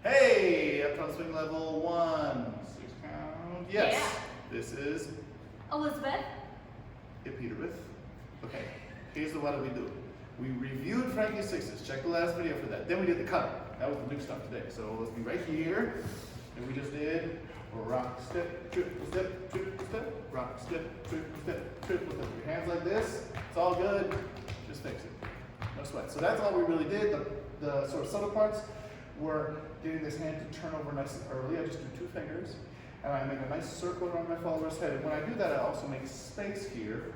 Hey, Uptown Swing level 1. 6 count. Yes. Yeah. This is Elizabeth. Peterith. Okay, here's what do we do. We reviewed Frankie's sixes. Check the last video for that. Then we did the cut. That was the new stuff today. So let's be right here. And we just did rock, step, triple step, triple step, rock, step, triple step, triple step. Your hands like this. It's all good. Just fix it. No sweat. So that's all we really did. The sort of subtle parts were getting this hand to turn over nice and early. I just do 2 fingers. And I make a nice circle around my follower's head. And when I do that, I also make space here.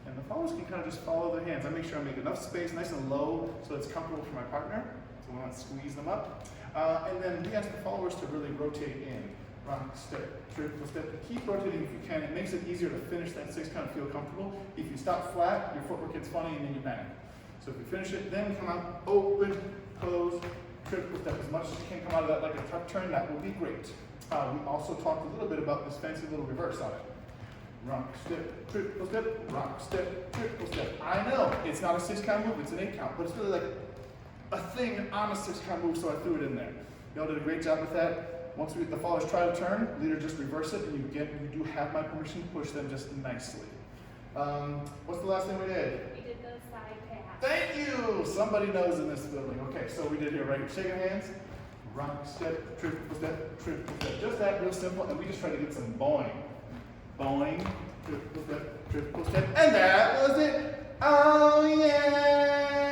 And the followers can kind of just follow their hands. I make sure I make enough space, nice and low, so it's comfortable for my partner. So we want to squeeze them up. And then we ask the followers to really rotate in. Rock, step, triple step. Keep rotating if you can. It makes it easier to finish that 6 count and feel comfortable. If you stop flat, your footwork gets funny and then you panic. So if you finish it, then come out, open, close, triple step. As much as you can come out of that like a tuck turn, that will be great. We also talked a little bit about this fancy little reverse on it. Rock, step, triple step, rock, step, triple step. I know, it's not a 6 count move, it's an 8 count, but it's really like a thing on a 6 count move, so I threw it in there. Y'all did a great job with that. Once we get the followers try to turn, leader just reverse it, and you do have my permission to push them just nicely. What's the last thing we did? We did the side pass. Thank you! Somebody knows in this building. Okay, so we did here right here. Shaking hands. Rock, step, triple step, triple step. Just that, real simple, and we just try to get some boing. Boing, triple step, and that was it. Oh yeah!